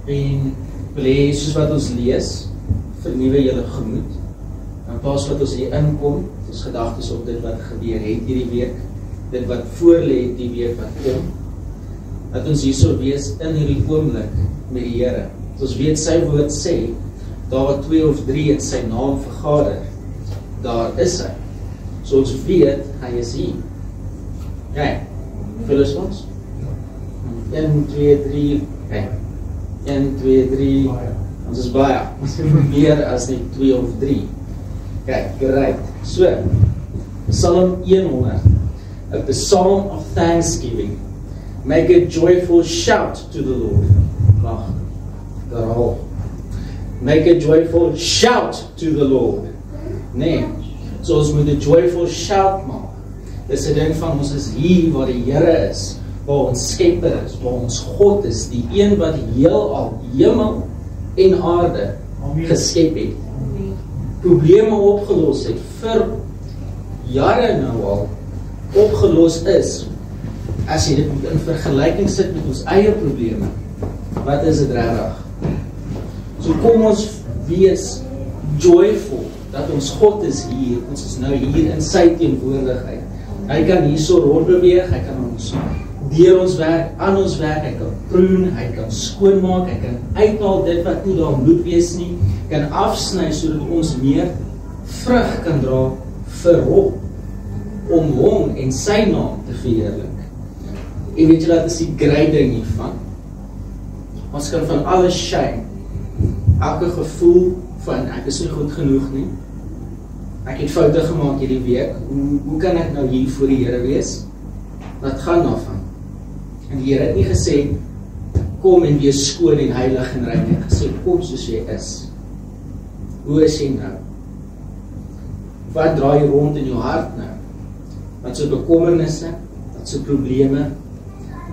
En wil hê, soos wat ons lees, vernuwe julle gemoed. En pas wat ons hier inkom, ons gedagtes op dit wat gebeur het hierdie week, dit wat voorlê die week wat kom, dat ons hier sal wees in hierdie oomblik met die Here. Ons weet sy woord sê, daar waar 2 of 3 in sy naam vergader, daar is hy. So ons weet, hy is hier. Kijk, vul ons? 1, 2, 3, kijk. 1, 2, 3, ons is baie. Ons is meer as die 2 of 3. Kijk, gereid. So, Psalm 100, a psalm of thanksgiving. Make a joyful shout to the Lord. Wag, daarop. Make a joyful shout to the Lord. Nee, so ons moet 'n joyful shout maak. Dis 'n ding van ons is hier waar die Here is, waar ons Skepper is, waar ons God is, die een wat heelal, hemel en aarde geskep het. Probleme opgelos het, vir jare nou al opgelos is. As jy dit in vergelyking sit met ons eie probleme, wat is dit regtig? So kom ons wees joyful, dat ons God is hier, ons is nou hier in sy teenwoordigheid. Hy kan hier so rondbeweeg, hy kan ons deur ons werk, aan ons werk, hy kan proen, hy kan skoonmaak, hy kan uithaal dit wat nie daar moet wees nie, kan afsny sodat ons meer vrug kan dra vir hom, om hom en sy naam te verheerlik. En weet jy wat is die great ding hiervan? Ons kan van alles shame, elke gevoel van ek is nie goed genoeg nie, ek het foute gemaak hierdie week, hoe kan ek nou hier voor die Here wees? Wat gaan daarvan? En die Here het nie gesê, kom en wees skoon en heilig en rein, hy het gesê, kom soos jy is. Hoe is jy nou? Wat draai jy rond in jou hart nou? Wat so bekommernisse, wat so probleme,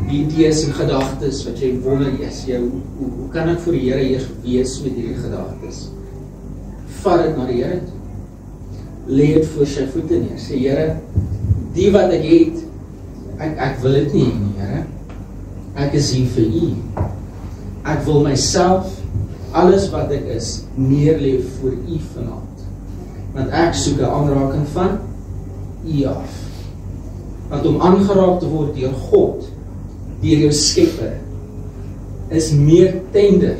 die idees en gedagtes, wat jy wonder is, hoe kan ek voor die Here eers wees met hierdie gedagtes? Vat dit na die Here toe. Lê dit voor sy voete neer, sê Here, die wat ek het, ek wil dit nie, Here. Ek is hier vir U. Ek wil myself, alles wat ek is, neerleef voor U vanaand. Want ek soek 'n aanraking van U af. Want om aangeraak te word deur God, deur jou Skepper, is meer tender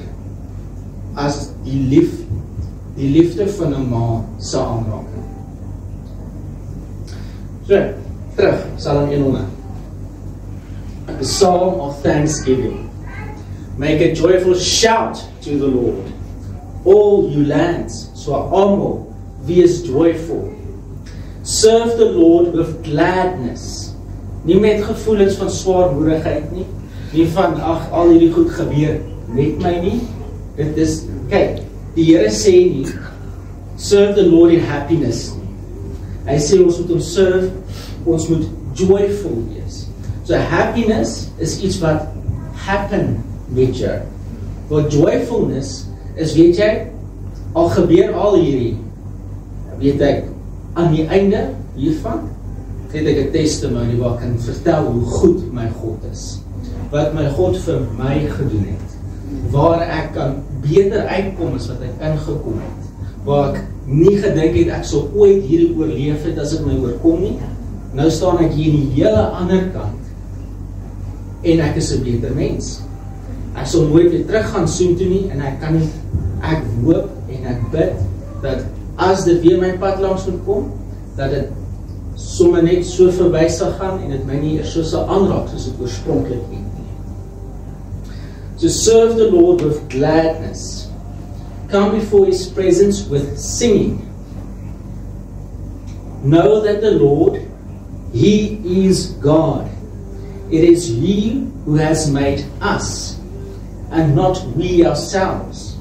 as die liefde van 'n ma se aanraking. So, terug, Psalm 100. A psalm of thanksgiving. Make a joyful shout to the Lord. All you lands, so almal, wees joyful. Serve the Lord with gladness. Nie met gevoelens van swaarmoedigheid nie. Nie van, al hierdie goed gebeur met my nie. Dit is, kyk, die Here sê nie, serve the Lord in happiness nie. Hy sê ons moet hom serve, ons moet joyful wees. So happiness is iets wat happen met jou. But joyfulness is, weet jy, al gebeur al hierdie, weet ek, aan die einde hiervan, het ek 'n testimony waar ek kan vertel hoe goed my God is. Wat my God vir my gedoen het. Waar ek kan beter uitkom as wat ek ingekom het. Waar ek nie gedink het ek sal ooit hierdie oorleef het as ek my oorkom nie. Nou staan ek hier in die hele ander kant. En ek is 'n beter mens. Ek sal nooit weer terug gaan soontoe nie en ek kan nie, ek hoop en ek bid dat as dit weer my pad langs moet kom, dat dit sommer net so verby sal gaan en dit my nie eers so sal aanraak soos dit oorspronklik het nie. To serve the Lord with gladness. Come before His presence with singing. Know that the Lord, He is God. It is He who has made us, and not we ourselves.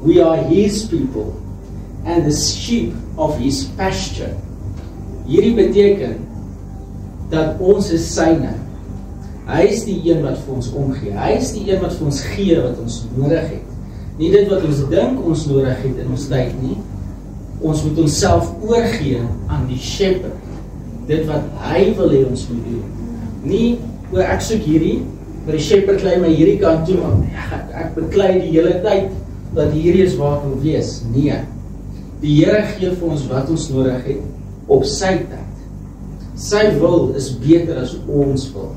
We are His people, and the sheep of His pasture. Hierdie beteken, dat ons is syne. Hy is die een wat vir ons omgee. Hy is die een wat vir ons gee wat ons nodig het. Nie dit wat ons dink ons nodig het in ons tyd nie. Ons moet onsself oorgee aan die Shepherd. Dit wat hy wil hê ons moet doen. Nie, ek soek hierdie, Maar die shepherd lei my hierdie kant toe, maar ek beklei die hele tyd, dat hierdie is waar ek wil wees. Nee, die Here gee vir ons wat ons nodig het, op sy tyd. Sy wil is beter as ons wil.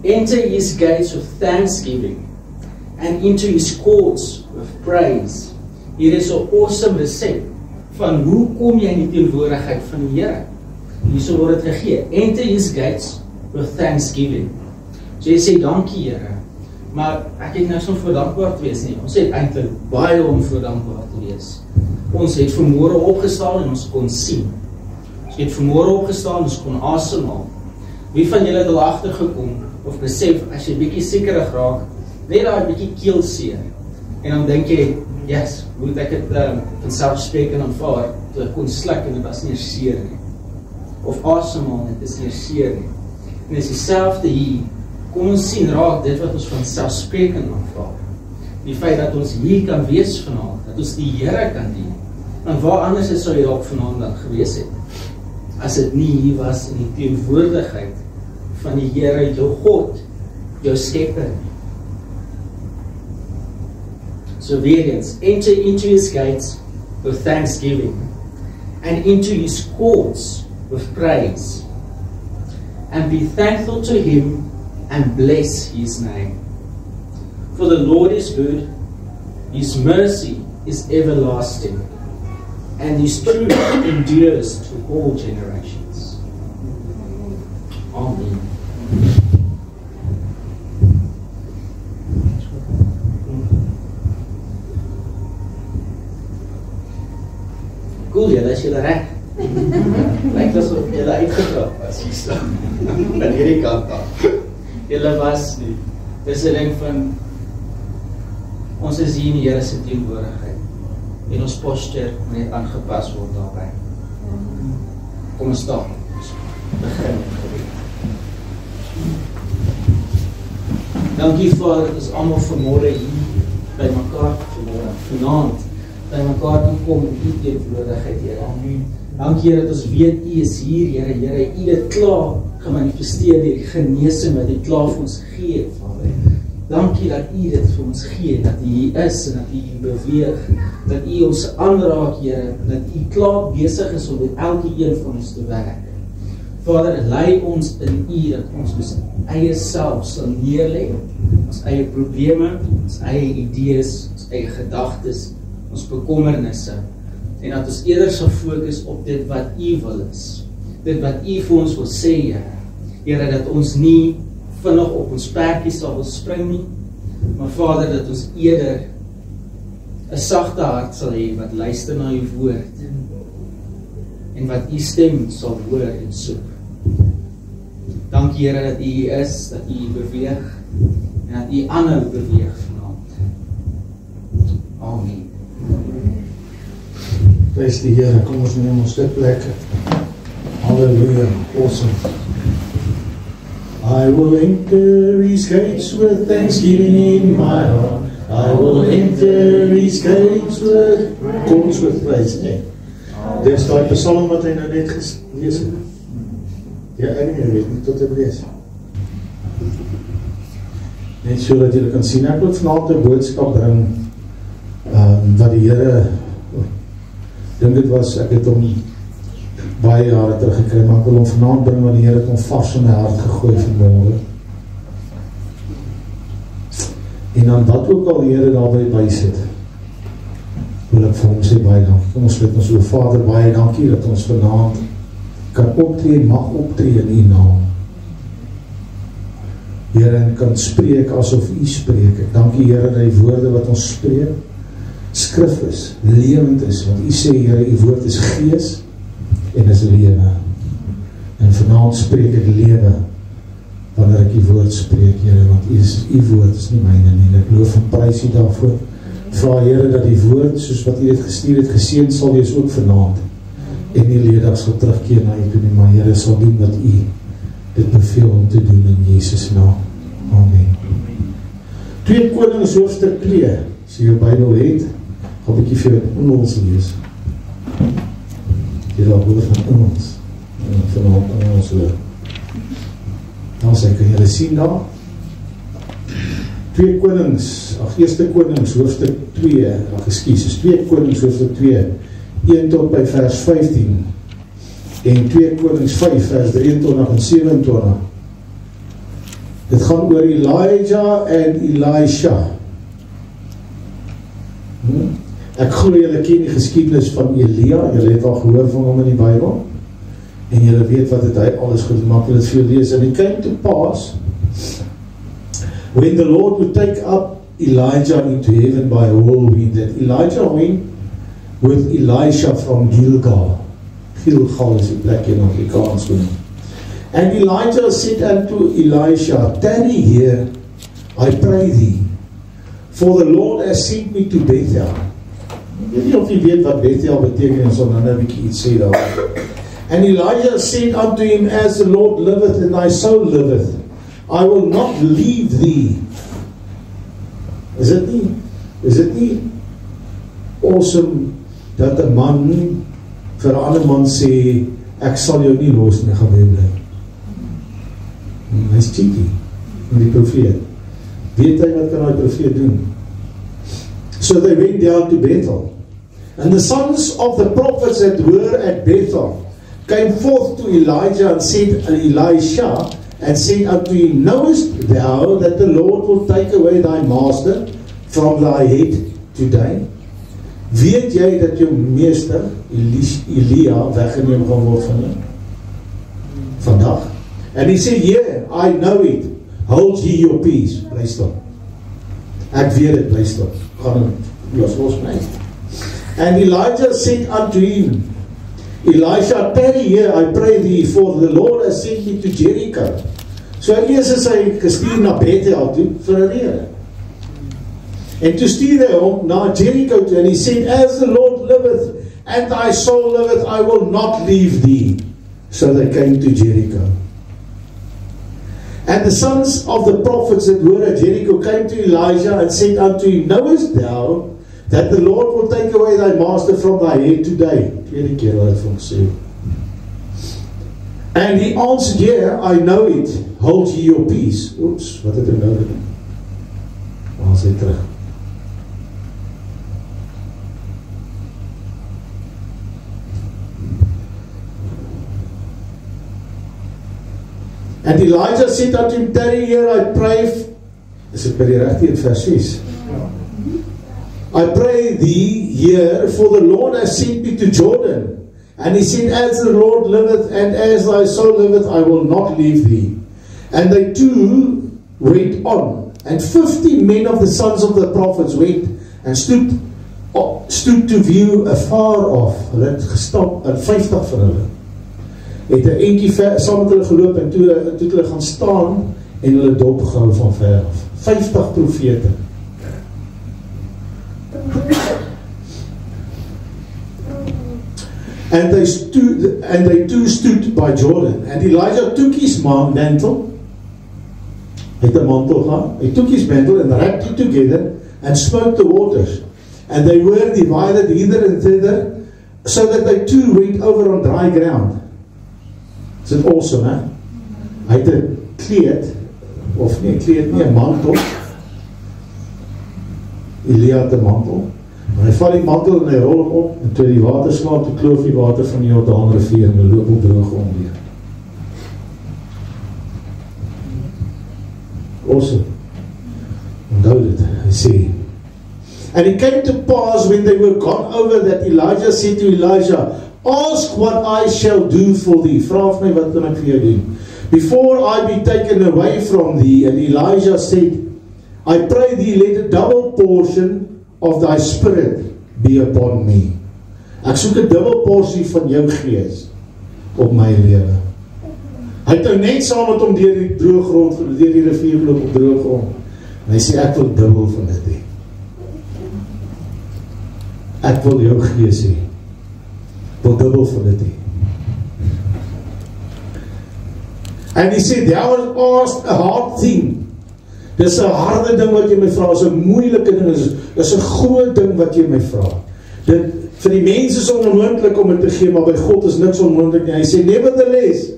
Enter his gates with thanksgiving, and into his courts with praise. Hier is 'n awesome resep, van hoe kom jy in die teenwoordigheid van die Here? Hierso word dit gegee. Enter his gates with thanksgiving. So jy sê, dankie Here, maar ek het nou so voor dankbaar te wees nie. Ons het eintlik baie om voor dankbaar te wees. Ons het vanmôre opgestaan en ons kon sien. Ons het vanmôre opgestaan en ons kon asemhaal. Wie van julle het al agtergekom, of besef, as jy bietjie sekerig raak, net daai bietjie keelseer, en dan dink jy, yes, hoe het ek het vanselfsprekend aanvaar, toe ek kon sluk en dit was nie seer nie. Of asemhaal, dit is nie seer nie. En dit is dieselfde hier, kom ons sien raak dit wat ons vanselfsprekend aanvaar. Die feit dat ons hier kan wees vanaand, dat ons die Here kan dien. En waar anders sou jy dalk vanaand dan gewees het, as dit nie hier was in die teenwoordigheid van die Here, jou God, jou Skepper. So weer eens, enter into his gates with thanksgiving, and into his courts with praise, and be thankful to him, and bless his name. For the Lord is good, his mercy is everlasting, and his truth endures to all generations. Amen. Cool, julle is julle reg. Lyk asof julle uitgetrap was hier staan. Aan hierdie kant af. Julle was nie. Dis 'n ding van ons is hier in die Here se teenwoordigheid. En ons posture moet net aangepas word daarbey. Kom ons staan. Begin met gebed. Dankie Vader, dat ons almal vanmôre hier by mekaar vanaand by mekaar kan kom in u teenwoordigheid, Here. Amen. Dankie Here dat ons weet u is hier, Here. Here, u het klaar gemanifesteer deur die genesing wat u klaar vir ons gegee het, Vader. Dankie dat u dit vir ons gee, dat u hier is en dat u beweeg, dat u ons aanraak, Here, dat u klaar besig is om met elke een van ons te werk. Vader, lei ons in u, dat ons eie self sal neerlê, ons eie probleme, ons eie idees, ons eie gedagtes, ons bekommernisse, en dat ons eerder sal fokus op dit wat u wil is, dit wat u vir ons wil sê, Here. Here, dat ons nie vinnig op ons perdjie sal wil spring nie, maar Vader, dat ons eerder 'n sagte hart sal hê wat luister na u woord, en wat u stem sal hoor en soek. Dankie Here dat u hier is, dat u beweeg, en dat u aanhou beweeg vanaand. Amen. Prys die Here, kom ons neem ons sitplekke. Halleluja, awesome. I will enter his gates with thanksgiving in my heart. I will enter his gates with courts with praise. Dis daai psalm wat hy nou net gelees het. Ja, ek weet nie tot hy lees. Net so dat julle kan sien, ek wil vanaand 'n boodskap bring, wat die Here, dink dit was, ek het hom baie jare teruggekry, maar ek wil hom vanaand bring, wat die Here kom vars in my hart gegooi vanmôre. En dan wat ook al die Here daarby bysit, wil ek vir hom sê baie dankie. Kom ons bid ons o Vader, baie dankie dat ons vanaand kan optree, mag optree in u naam. Here, en kan spreek asof u spreek. Ek dankie Here dat die woorde wat ons spreek skrif is, lewend is, want u sê Here, u woord is gees en is lewe. En vanaand spreek ek lewe wanneer ek u woord spreek, Here, want u woord is nie myne nie. Ek loof en prys u daarvoor. Vra Here dat die woord, soos wat u dit gestuur het, geseën sal wees ook vanaand. En die leerdag sal terugkeer na u toe nie, maar Here sal doen wat u dit beveel om te doen in Jesus naam. Amen. 2 Konings hoofstuk 2, as jy jou Bybel het, gaan 'n bietjie vir jou in Engels lees. Jy daar hoor van Engels, en vanaand Engels hoor. Dan sê, kan julle sien daar? 2 Konings, Eerste Konings hoofstuk 2, is 2 Konings hoofstuk 2, 1 tot by vers 15, en 2 Konings 5 vers 23 en 27. Dit gaan oor Elijah en Elisha. Ek glo julle ken die geskiedenis van Elia, julle het al gehoor van hom in die Bybel, en julle weet wat het hy alles gemaak, en het veel lees, and it came to pass, when the Lord would take up Elijah into heaven by a whirlwind, that Elijah went with Elisha from Gilgal. Gilgal is die plek in Afrikaans genoem. And Elijah said unto Elisha, tarry here, I pray thee, for the Lord has sent me to Bethel. Ek weet nie of jy weet wat Bethel beteken, en so dan 'n bietjie iets sê daar. And Elijah said unto him, as the Lord liveth and thy soul liveth, I will not leave thee. Is dit nie awesome dat 'n man vir 'n ander man sê, ek sal jou nie los nie, gaan bly. Hy is cheeky, die profeet. Weet hy wat kan die profeet doen? So they went down to Bethel. And the sons of the prophets that were at Bethel came forth to Elijah and said, Elisha, and said unto him, knowest thou that the Lord will take away thy master from thy head today? Weet jy dat jou meester, Elia, weggeneem gaan word van jou? Vandag? And he said, yeah, I know it. Hold ye your peace. Bly stil. Ek weet het, bly stil. Gaan los my. And Elijah said unto him, Elisha, tarry here, I pray thee, for the Lord has sent me to Jericho. So eers is hy gestuur na Bethel toe vir 'n rede. En toe stuur hy hom na Jericho toe, and he said, as the Lord liveth and thy soul liveth, I will not leave thee. So they came to Jericho. And the sons of the prophets that were at Jericho came to Elijah and said unto him, knowest thou that the Lord will take away thy master from thy head today? Tweede keer wat hy vir hom sê. And he answered, yeah, I know it. Hold ye your peace. Oeps, wat het hy nou gedoen? Waar is hy terug? And Elijah said unto him, tarry here, I pray. Is dit by die regte in vers 6? I pray thee here, for the Lord has sent me to Jordan. And he said, as the Lord liveth and as thy soul liveth, I will not leave thee. And they two went on. And 50 men of the sons of the prophets went and stood to view afar off. Hulle het gestap, en 50 van hulle het 'n entjie saam met hulle geloop, en toe hulle gaan staan en hulle dop gehou van ver af. 50 profete. And they two stood by Jordan. And Elijah took his mantle. Hy het 'n mantel gehad. He took his mantle and wrapped it together and smote the waters. And they were divided hither and thither, so that they two went over on dry ground. Is it awesome, hè? Hy het 'n kleed, of nie 'n kleed nie, 'n mantel. Elia het 'n mantel. En hy vat die mantel en hy rol hom op, en toe die water slaap, toe kloof die water van die Jordaan rivier en hy loop op droog grond weer. Awesome. Onthou dit, hy sê. And it came to pass when they were gone over that Elijah said to Elisha, ask what I shall do for thee. Vra vir my, wat kan ek vir jou doen? Before I be taken away from thee. And Elijah said, I pray thee, let a double portion of thy spirit be upon me. Ek soek 'n dubbel porsie van jou gees op my lewe. Hy het nou net saam met hom deur die droë grond, deur die rivier geloop op droë grond. En hy sê, ek wil dubbel van dit hê. Ek wil jou gees hê. Ek wil dubbel van dit hê. And he said, thou hast asked a hard thing. Dis 'n harde ding wat jy my vra, is 'n moeilike ding, is 'n groot ding wat jy my vra. Dit vir die mense is onmoontlik om dit te gee, maar by God is niks onmoontlik nie. Hy sê, nevertheless,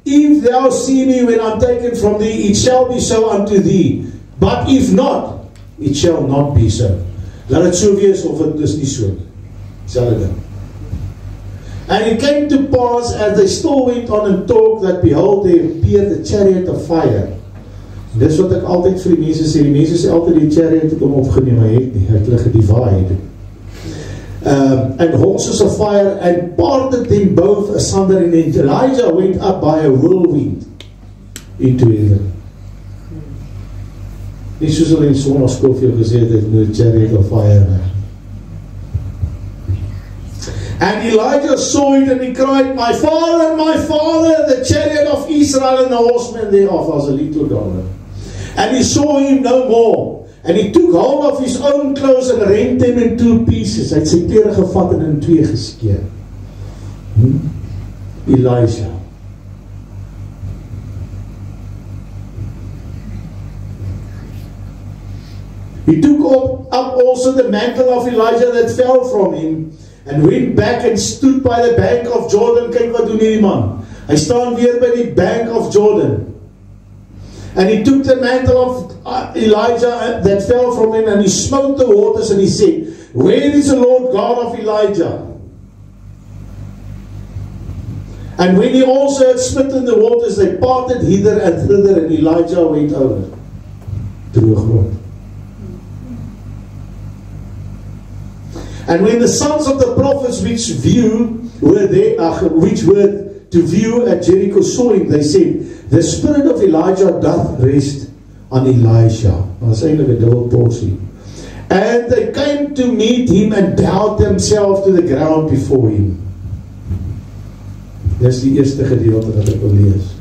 if thou see me when I'm taken from thee, it shall be so unto thee. But if not, it shall not be so. Laat het so wees of het is nie so. Selfde ding. And it came to pass, as they still went on and talked, that behold, there appeared a chariot of fire. Dis wat ek altyd vir die mense sê. Die mense sê altyd die chariot het hom opgeneem, hy het nie. Hy het hulle gedivide. And horses of fire, and parted them both asunder, and Elijah went up by a whirlwind into heaven. Nie soos hulle in sonnaskool vir jou gesê het, met a chariot of fire. And Elijah saw it, and he cried, my father, the chariot of Israel and the horsemen thereof. As a little dollar. And he saw him no more. And he took hold of his own clothes and rent them in 2 pieces. Hy het sy klere gevat en in 2 geskeer. Elijah. He took up also the mantle of Elijah that fell from him, and went back and stood by the bank of Jordan. Kyk wat doen hierdie man. Hy staan weer by die bank of Jordan. And he took the mantle of Elijah that fell from him, and he smote the waters, and he said, where is the Lord God of Elijah? And when he also had smitten the waters, they parted hither and thither, and Elijah went over. Droog grond. And when the sons of the prophets which were to view at Jericho saw him, they said, the spirit of Elijah doth rest on Elisha. That's eintlik 'n dubbel porsie. And they came to meet him and bowed themselves to the ground before him. Dis die eerste gedeelte wat ek wil lees.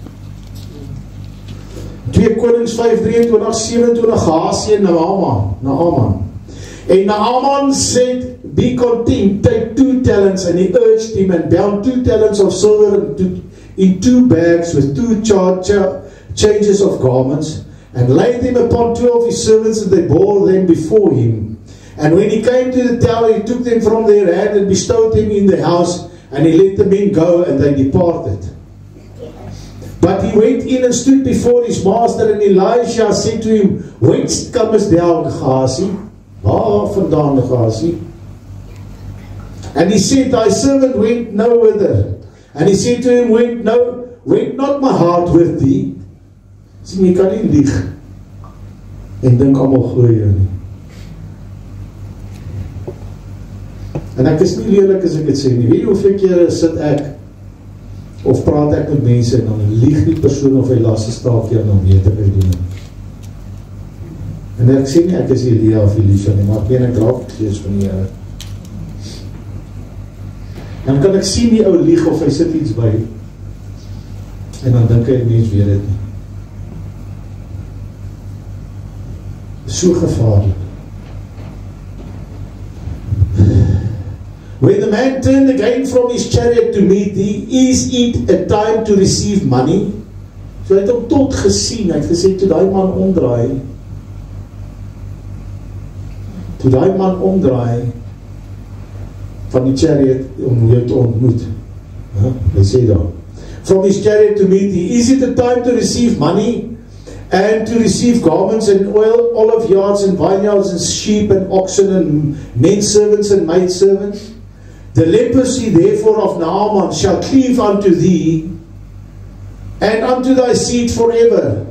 2 Konings 5:23-27, Gehazi en Naaman. And Naaman said, be content, take 2 talents, and he urged him, and bound 2 talents of silver in 2 bags with 2 changes of garments, and laid them upon 2 of his servants, and they bore them before him. And when he came to the tower, he took them from their hand and bestowed them in the house, and he let the men go, and they departed. But he went in and stood before his master, and Elisha said to him, whence comest thou, Gehazi? Waar vandaan, Gehazi? And he said, thy servant went no whither. And he said to him, went not my heart with thee? Sien, jy kan nie lieg en dink almal glo jou nie. En ek is nie lelik as ek dit sê nie. Weet jy hoeveel kere sit ek of praat ek met mense en dan lieg die persoon of hy laaste staaltjie en dan weet ek doen. En ek sê nie ek is Elia of Elisha nie, maar ek ben ek raak gees van die Here. Dan kan ek sien die ou lieg of hy sit iets by. En dan dink hy die mens weet dit nie. So gevaarlik. When the man turned again from his chariot to meet thee, is it a time to receive money? So hy het hom tot gesien, hy het gesê, toe die man omdraai, van die chariot om jou te ontmoet. Hy sê daar, from his chariot to meet thee, is it a time to receive money, and to receive garments and oil, olive yards and vineyards and sheep and oxen and men servants and maid servants? The leprosy therefore of Naaman shall cleave unto thee, and unto thy seed forever.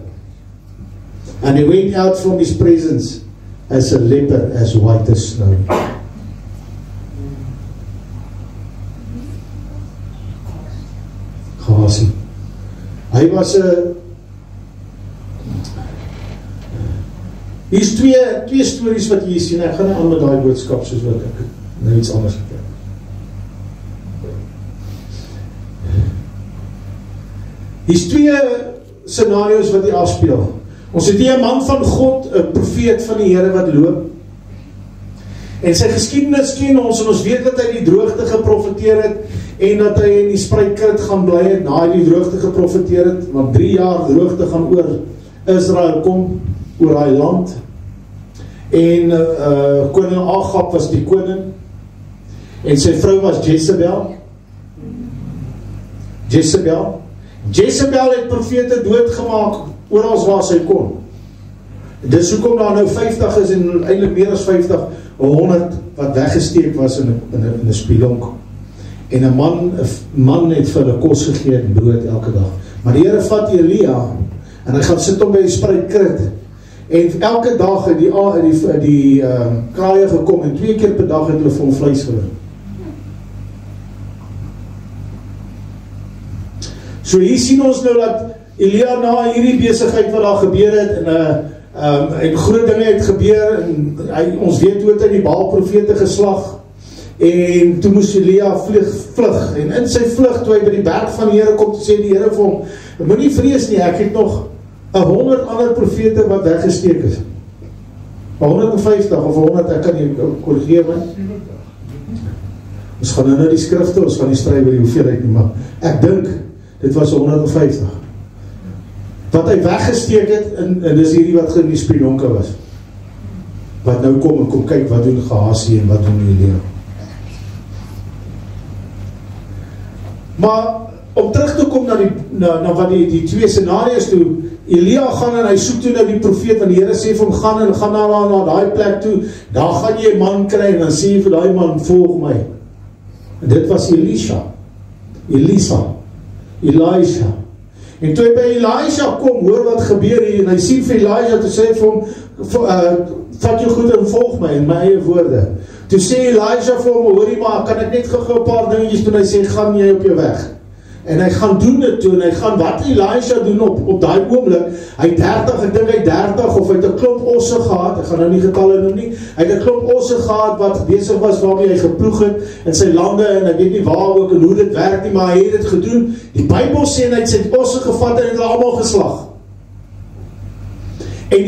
And he went out from his presence as a leper, as white as snow. Gehazi. Hy was hier is twee stories wat jy sien. Ek gaan nie aan met daai boodskap soos wat ek nou iets anders gekyk. Hier is 2 scenario's wat hier afspeel. Ons het hier 'n man van God, 'n profeet van die Here wat loop. En sy geskiedenis ken ons, en ons weet dat hy die droogte geprofeteer het, en dat hy in die spruitkrit gaan bly het, na hy die droogte geprofeteer het, want 3 jaar droogte gaan oor Israel kom, oor hy land. En koning Agab was die koning, en sy vrou was Jezebel, Jezebel het profete doodgemaak oral waar sy kon. Dis hoekom daar nou 50 is en eintlik meer as 50, 100 wat weggesteek was in 'n spelonk. En 'n man het vir hulle kos gegee en brood elke dag. Maar die Here vat Elia en hy gaan sit hom by die spruitkrit. En elke dag het die kraaie gekom en 2 keer per dag het hulle vir hom vleis gebring. So hier sien ons nou dat Elia na hierdie besigheid wat daar gebeur het en groot dinge het gebeur en ons weet hoe het hy die Baal-profete geslag en toe moes Elia vlug en in sy vlug toe hy by die berg van die Here kom te sê die Here vir hom, moenie vrees nie, ek het nog 100 ander profete wat weggesteek is. 150 of 100, ek kan nie korrigeer my. Ons gaan nou die skrifte, ons gaan nie stry by die hoeveelheid nie, maar ek dink dit was 150. Wat hy weggesteek het, en dis hierdie wat in die spelonke was. Wat nou kom en kom kyk, wat doen Gehazi en wat doen Elia. Maar, om terug te kom na wat die 2 scenario's toe, Elia gaan en hy soek toe na die profeet, want die Here sê vir hom, gaan na die plek toe, daar gaan jy 'n man kry, en dan sê jy vir die man, volg my. En dit was Elisha. En toe hy by Elisha kom, hoor wat gebeur hier, en hy sien vir Elisha, toe sê vir hom, vat jou goed en volg my, in my eie woorde. Toe sê Elisha vir hom, hoorie maar, kan ek net gou 'n paar dingetjies doen, hy sê, gaan jy op jou weg. En hy gaan doen dit toe, en hy gaan wat Elisha doen op daai oomblik, hy 30, ek dink hy 30, of hy het 'n klomp osse gehad, ek gaan nou nie getalle noem nie, hy het 'n klomp osse gehad, wat besig was waarmee hy geploeg het, in sy lande, en ek weet nie waar ook, en hoe dit werk nie, maar hy het dit gedoen, die Bybel sê, en hy het sy osse gevat, en het hulle allemaal geslag. En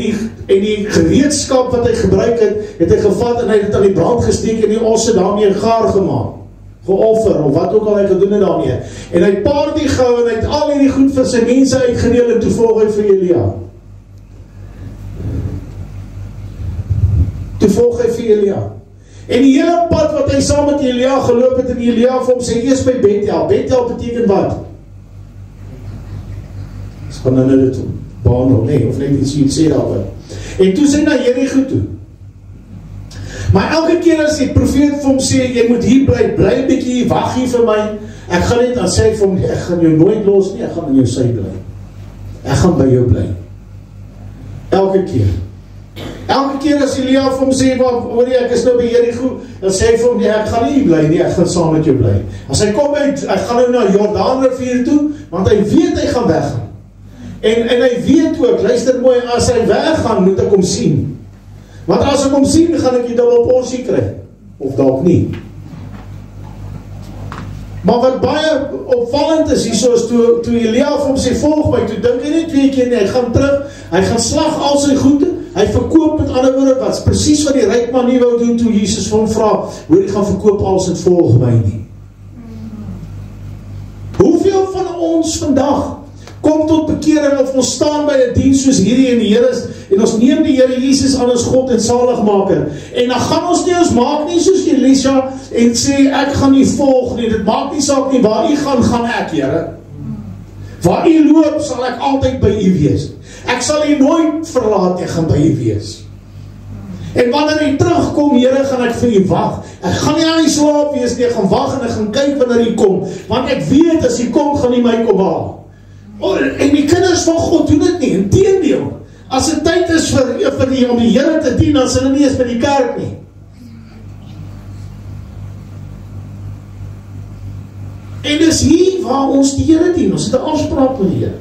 die gereedskap wat hy gebruik het hy gevat, en hy het dit aan die brand gesteek, en die osse daarmee gaar gemaak. Geoffer, of wat ook al hy gedoen het daarmee. En hy paar die gou, en hy het al hierdie goed vir sy mense uitgedeel, en toe volg hy vir Elia. En die hele pad wat hy saam met Elia geloop het, en Elia vir hom sê, eers by Bethel. Bethel beteken wat? Ons gaan nou dit baan, of net iets sê daarby. En toe sê na Jericho toe. Maar elke keer as die profeet vir hom sê, jy moet hier bly 'n bietjie, wag hier vir my, ek gaan net aan sê vir hom, ek gaan jou nooit los nie, ek gaan in jou sy bly. Ek gaan by jou bly. Elke keer as Elia vir hom sê, hoor jy, ek is nou by Jericho, dan sê hy vir hom, nee, ek gaan nie hier bly nie, ek gaan saam met jou bly. As hy kom uit, hy gaan nou na Jordaanrivier toe, want hy weet hy gaan weggaan. En hy weet ook, luister mooi, as hy weggaan, moet ek hom sien. Want as ek hom sien, gaan ek die dubbel porsie kry. Of dalk nie. Maar wat baie opvallend is, hier is toe Elia vir hom sê, volg my, toe dink hy nie 2 keer nie, hy gaan terug, hy gaan slag al sy goede, hy verkoop met ander woorde, wat presies wat die ryk man nie wou doen, toe Jesus vir hom vra, hoor jy gaan verkoop als het volg my nie. Hoeveel van ons vandag kom tot bekering, of ons staan by 'n diens soos hierdie en die Here is, en ons neem die Here Jesus aan as God en saligmaker, en dan gaan ons maak nie soos Elisha, en sê, ek gaan nie volg nie, dit maak nie saak nie, waar u gaan ek, Here. Waar u loop, sal ek altyd by u wees. Ek sal u nooit verlaat, ek gaan by u wees. En wanneer u terugkom, Here, gaan ek vir u wag. Ek gaan nie aan die slaap wees nie, ek gaan wag en ek gaan kyk wanneer u kom, want ek weet, as u kom, gaan u my kom haal. En die kinders van God doen dit nie, inteendeel. As dit tyd is om die Here te dien, dan is hulle nie eens by die kerk nie. En dis hier waar ons die Here dien, ons het 'n afspraak met die Here.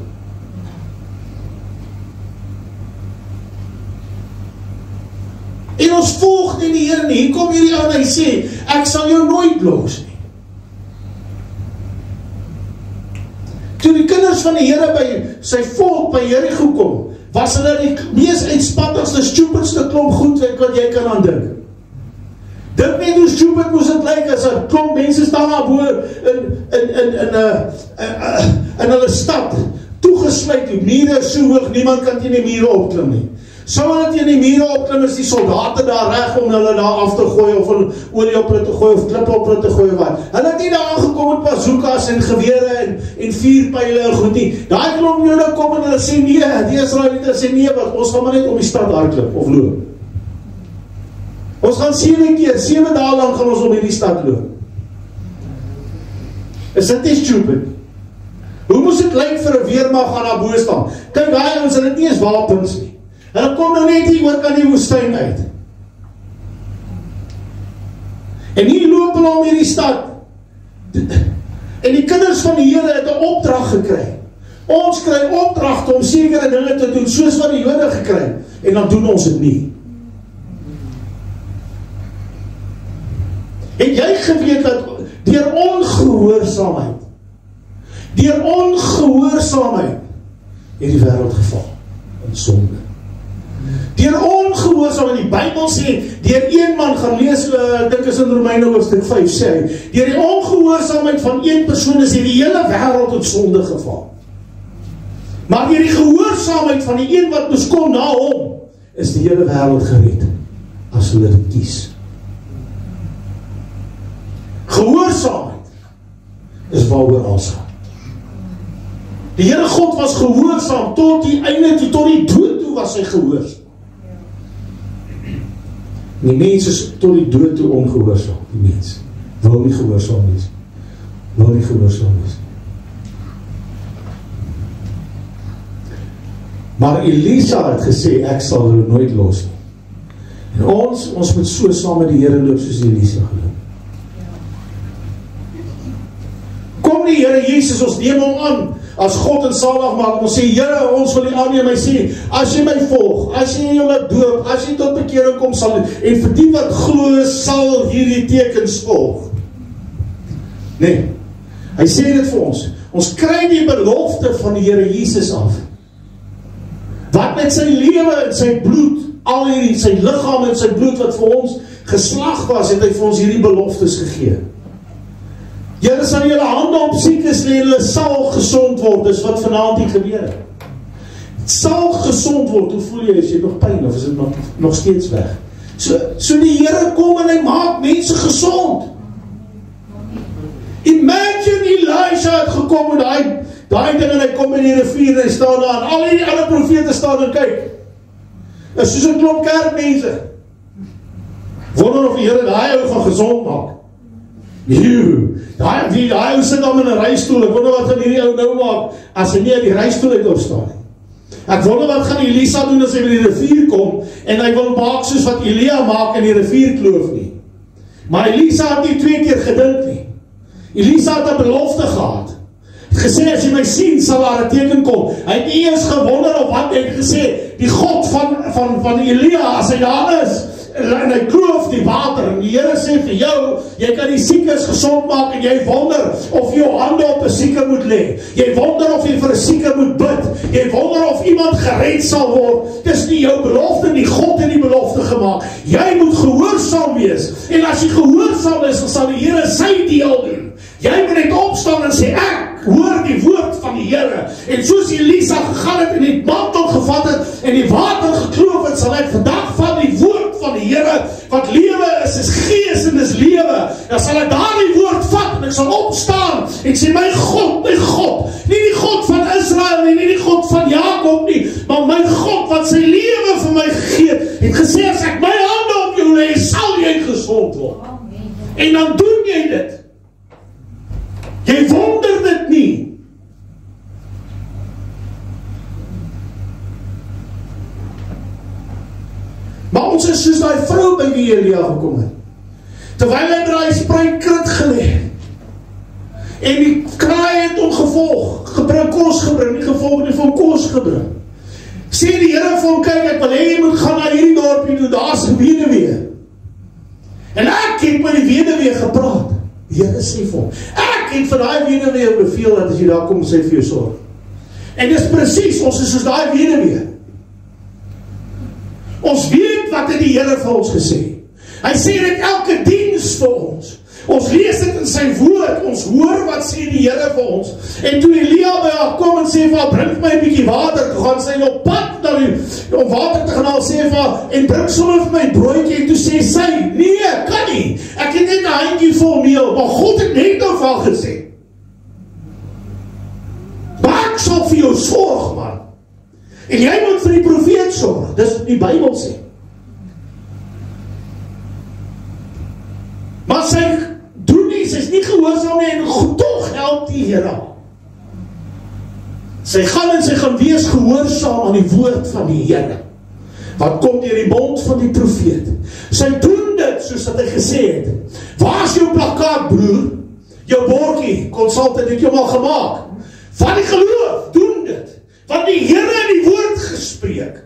En ons volg nie die Here nie, hier kom hierdie aan, hy sê, ek sal jou nooit los nie. Toe die kinders van die Here by sy volk by Jericho kom, was hulle die mees uitspattigste, stupidste klomp goed wat jy kan aandink. Dink net hoe stupid moes dit lyk as 'n klomp mense staan daar bo in hulle stad, toegesluit, die mure so hoog, niemand kan teen die mure opklim nie. Sou hulle teen die mure opklim, is die soldate daar reg om hulle daar af te gooi, of olie op hulle te gooi, of klippe op hulle te gooi, wat. Hulle het nie daar aangekom met bazookas en gewere en vuurpyle en goed nie. Daai klomp Jode kom en hulle sê nee, die Israeliete sê nee, wat, ons gaan maar net om die stad hardloop, of loop. Ons gaan 7 dae lang gaan ons om hierdie stad loop. Is dit nie stupid? Hoe moes dit lyk vir 'n weermag gaan daar bo staan? Kyk, daai ons het nie eens wapens nie. Hulle kom nou net hier oor kan die woestyn uit. En hier loop hulle om hierdie stad. En die kinders van die Here het 'n opdrag gekry. Ons kry opdragte om sekere dinge te doen, soos wat die Jode gekry, en dan doen ons dit nie. Het jy geweet dat deur ongehoorsaamheid het die wêreld geval in sonde? Deur ongehoorsaamheid, die Bybel sê, deur een man, gaan lees, ek dink is in Romeine hoofstuk 5, sê hy, deur die ongehoorsaamheid van een persoon is die hele wêreld in sonde geval. Maar deur die gehoorsaamheid van die een wat moes kom na hom, is die hele wêreld gered, as hulle dit kies. Gehoorsaamheid is waaroor alles gaan. Die Here God was gehoorsaam tot die einde toe, tot die dood toe was hy gehoorsaam. Die mens is tot die dood toe ongehoorsaam, die mens. Wil nie gehoorsaam wees. Maar Elisa het gesê, ek sal hulle nooit los nie. En ons moet so saam met die Here loop soos Elisa geloop. Kom die Here Jesus, ons neem hom aan as God en salig maak, ons sê, Here, ons wil die aanneem, hy sê, as jy my volg, as jy jou laat doop, as jy tot bekering kom, sal, en vir die wat glo, sal hierdie tekens volg. Nee, hy sê dit vir ons kry die belofte van die Here Jesus af, wat met sy lewe en sy bloed, al hierdie, sy liggaam en sy bloed, wat vir ons geslag was, het hy vir ons hierdie beloftes gegee. Julle sal julle hande op siekes lê, hulle sal gesond word, dis wat vanaand hier gebeur het. Sal gesond word, hoe voel jy, is jy nog pyn, of is dit nog steeds weg? So die Here kom en hy maak mense gesond. Imagine Elijah het gekom met daai ding en hy kom in die rivier en hy staan daar, en al die ander profete staan en kyk. Is soos 'n klomp kerkmense. Wonder of die Here daai ou gaan gesond maak. Die ou sit dan in 'n reistool, ek wonder wat gaan hierdie ou nou maak, as hy nie uit die reistool uit opstaan nie. Ek wonder wat gaan Elisa doen as hy by die rivier kom, en hy wil maak soos wat Elia maak in die rivierkloof nie. Maar Elisa het nie 2 keer gedink nie. Elisa het 'n belofte gehad. Het gesê, as jy my sien, sal daar 'n teken kom. Hy het nie eens gewonder of wat, hy het gesê, die God van Elia, as hy daar is, en hy kloof die water, en die Here sê vir jou, jy kan die siekes gesond maak, en jy wonder of jou hande op 'n sieke moet lê, jy wonder of jy vir 'n sieke moet bid, jy wonder of iemand gered sal word. Dis nie jou belofte nie, God het die belofte gemaak. Jy moet gehoorsaam wees, en as jy gehoorsaam is, dan sal die Here sy deel doen. Jy moet net opstaan en sê, ek hoor die woord van die Here, en soos Elisa gegaan het en die mantel gevat het, en die water gekloof het, sal ek vandag van die woord van die Here, wat lewe is gees en is lewe, dan sal ek daar die woord vat, en ek sal opstaan, en sê, my God, nie die God van Israel nie, nie die God van Jakob nie, maar my God, wat sy lewe vir my gegee het gesê, as ek my hande op jou lê, sal jy gesond word. En dan doen jy dit. Jy wonder dit nie. Maar ons is soos die vrou by wie Elia gekom het. Terwyl hy by die spruitkrit gelê, en die kraai het hom gevolg, kos gebring, nie gevolg nie, van kos gebring. Sê die Here vir hom, kyk, ek wil hê jy moet gaan na hierdie dorpie toe, daar's 'n weduwee. En ek het met die weduwee gepraat. Die Here sê vir hom, ek het vir daai weduwee beveel dat as jy daar kom, sy vir jou sorg. En dis presies, ons is soos daai weduwee. Ons weet wat het die Here vir ons gesê. Hy sê dit elke diens vir ons. Ons lees dit in sy woord, ons hoor wat sê die Here vir ons. En toe Elia by haar kom en sê vir haar, bring my 'n bietjie water, toe gaan sy op pad om water te gaan haal, sê vir haar, en bring sommer vir my broodjie, en toe sê sy, nee, kan nie, ek het net 'n handjie vol meel, maar God het net nou vir haar gesê, maar ek sal vir jou sorg, man, en jy moet vir die profeet sorg, dis wat die Bybel sê, maar sy doen nie, sy is nie gehoorsaam nie, en tog help die Here. Sy gaan wees gehoorsaam aan die woord van die Here, wat kom deur die mond van die profeet. Sy doen dit, soos wat hy gesê het, waar is jou plakkaat, broer? Jou bordjie, consultant het jou al gemaak, van die geloof, doen dit, want die Here het die woord gespreek,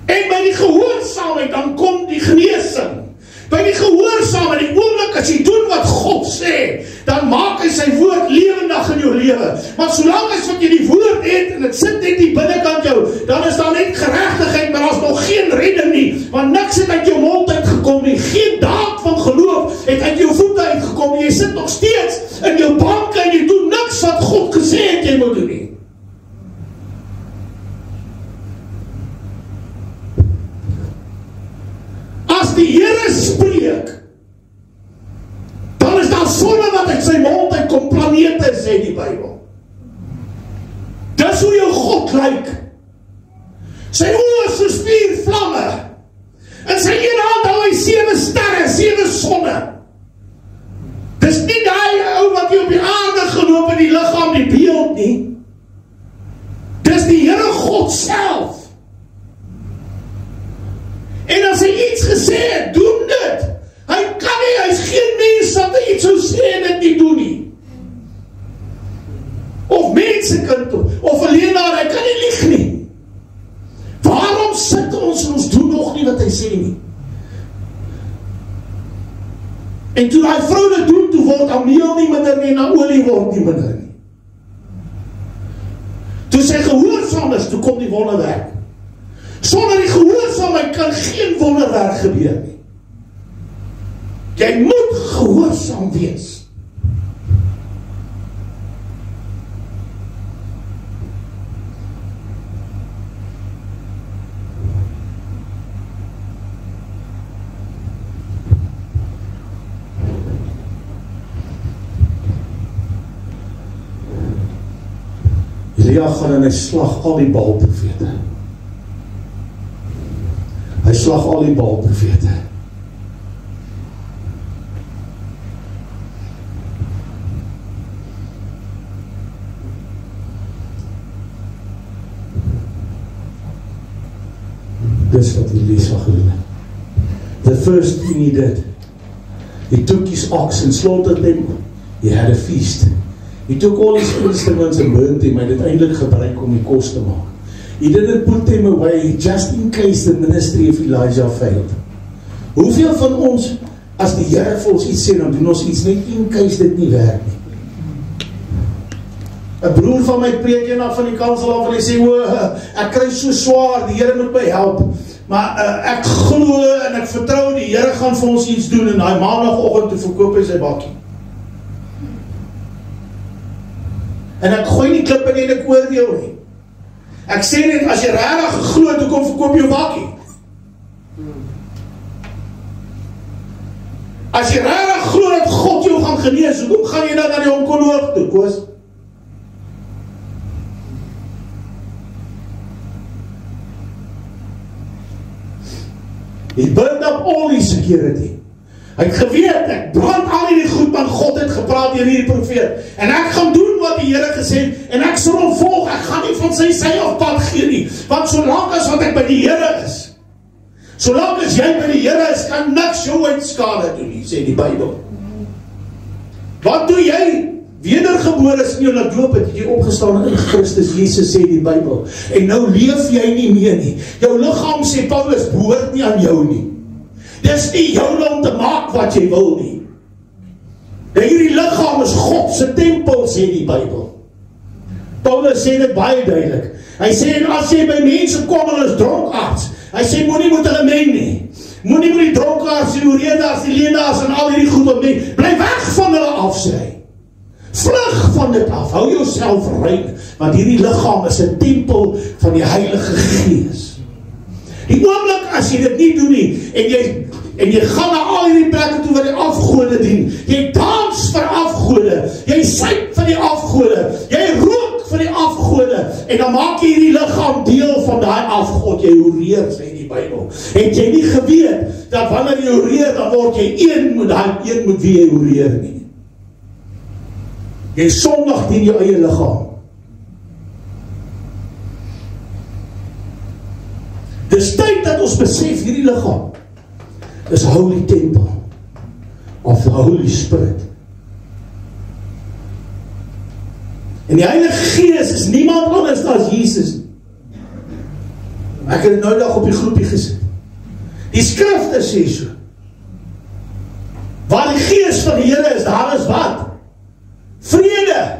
en by die gehoorsaamheid, dan kom die genesing, by die gehoorsaamheid, die oomblik as jy doen wat God sê, dan maak hy sy woord lewendig in jou lewe. Maar solank as wat jy die woord het, en het sit net die binnekant jou, dan is daar net geregtigheid, maar daar is nog geen redding nie, want niks het uit jou mond uitgekom nie, geen daad van geloof het uit jou voete uitgekom nie, jy sit nog steeds in jou bank, en jy doen niks wat God gesê het jy moet doen nie. As die Here spreek, dan is daar sonne wat uit sy mond uitkom, planete, sê die Bybel. Dis hoe jou God lyk. Sy oë is soos 4 vlamme. In sy een hand hou hy 7 sterre, 7 sonne. Dis nie die ou wat jy op die aarde geloop in die liggaam, die beeld nie. Dis die Here God self. En as hy iets gesê het, doen dit. Hy kan nie, hy is geen mens dat hy iets sou sê en dit nie doen nie. Of mensekind, of 'n leenaar, hy kan nie lieg nie. Waarom sit ons doen nog nie wat hy sê nie? En toe die vrou dit doen, toe word aan meel nie minder nie, en aan olie word nie minder nie. Toe sy gehoorsaam is, toe kom die wonderwerk. Sonder die gehoorsaamheid kan geen wonderwerk gebeur nie. Jy moet gehoorsaam wees. Elia gaan en hy slag al die Baal-profete. Hy slag al die Baal-profete. Dis wat Elisa gedoen het. The first thing he did, he took his ox and slaughtered them. He had a feast. He took all his instruments and burnt them. Hy het uiteindelik gebruik om die kos te maak. He didn't put them away just in case the ministry of Elijah failed. Hoeveel van ons, as die Here vir ons iets sê, dan doen ons iets net in case dit nie werk nie. 'n broer van my preek eendag van die kansel af en hy sê, ek kry so swaar, die Here moet my help, maar ek glo en ek vertrou die Here gaan vir ons iets doen, en daai maandagoggend toe verkoop hy sy bakkie. En ek gooi nie klippe nie en ek oordeel nie. Ek sê net, as jy regtig geglo het, hoekom verkoop jou bakkie? As jy regtig glo dat God jou gaan genees, hoekom gaan jy dan na die onkoloog toe, Koos? He burned up all his security. Hy het geweet, ek brand al die goed, want God het gepraat deur hierdie profeet. En ek gaan doen wat die Here gesê het, en ek sal hom volg, ek gaan nie van sy sy of pad gee nie, want solank as wat ek by die Here is, solank as jy by die Here is, kan niks jou uitskade doen nie, sê die Bybel. Wat doe jy? Wedergebore is in jou laat doop het jy opgestaan in Christus Jesus, sê die Bybel. En nou leef jy nie meer nie. Jou liggaam, sê Paulus, behoort nie aan jou nie. Dis nie jou om te maak wat jy wil nie. Hierdie liggaam is God se tempel, sê die Bybel. Paulus sê dit baie duidelik. Hy sê, as jy by mense kom, hulle is dronkaards. Hy sê, moenie met hulle meng nie. Moenie met die dronkaards, die oredaars, die leenaars en al hierdie goed ontmeng. Bly weg van hulle af, sê hy. Vlug van dit af, hou jouself rein, want hierdie liggaam is 'n tempel van die Heilige Gees. Die oomblik as jy dit nie doen nie, en jy gaan na al hierdie plekke toe waar die afgode dien, jy dans vir afgode, jy suip vir die afgode, jy rook vir die afgode, en dan maak jy hierdie liggaam deel van daai afgod, jy horeer, sê die Bybel. Het jy nie geweet, dat wanneer jy horeer, dan word jy een met wie jy horeer nie. Jy sondig teen jou eie liggaam. Dis tyd dat ons besef hierdie liggaam is Holy Temple of the Holy Spirit. En die Heilige Gees is niemand anders as Jesus. Ek het dit nou dag op die groepie gesit. Die skrifte sê so. Waar die Gees van die Here is, daar is wat? Vrede.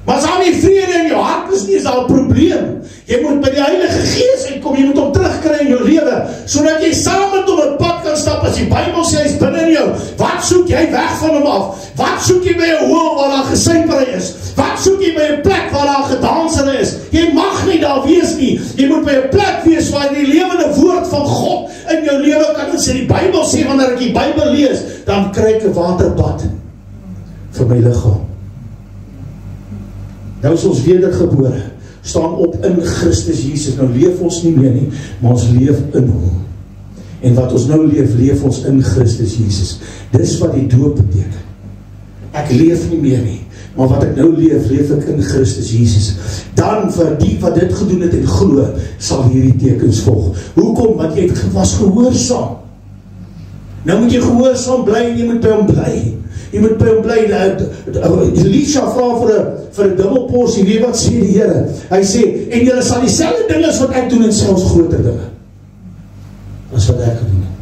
Maar as daar nie vrede in jou hart is nie, is daar 'n probleem. Jy moet by die Heilige Gees uitkom, jy moet hom terugkry in jou lewe, sodat jy saam met hom 'n pad kan stap. As die Bybel sê hy is binne in jou, wat soek jy weg van hom af? Wat soek jy by 'n hoel waar daar gesuipery is? Wat soek jy by 'n plek waar daar gedansery is? Jy mag nie daar wees nie. Jy moet by 'n plek wees waar die lewende woord van God in jou lewe kan sê. Die Bybel sê, wanneer ek die Bybel lees, dan kry ek 'n waterpad vir my liggaam. Nou is ons wedergebore, staan op in Christus Jesus. Nou leef ons nie meer nie, maar ons leef in hom. En wat ons nou leef, leef ons in Christus Jesus. Dis wat die doop beteken. Ek leef nie meer nie, maar wat ek nou leef, leef ek in Christus Jesus. Dan vir die wat dit gedoen het en glo, sal hierdie tekens volg. Hoekom? Want jy was gehoorsaam. Nou moet jy gehoorsaam bly en jy moet by hom bly. Jy moet by hom bly. Elisha vra vir 'n dubbelporsie. Weet wat sê die Here? Hy sê, en julle sal dieselfde dinge as wat ek doen en selfs groter dinge as wat ek gedoen het.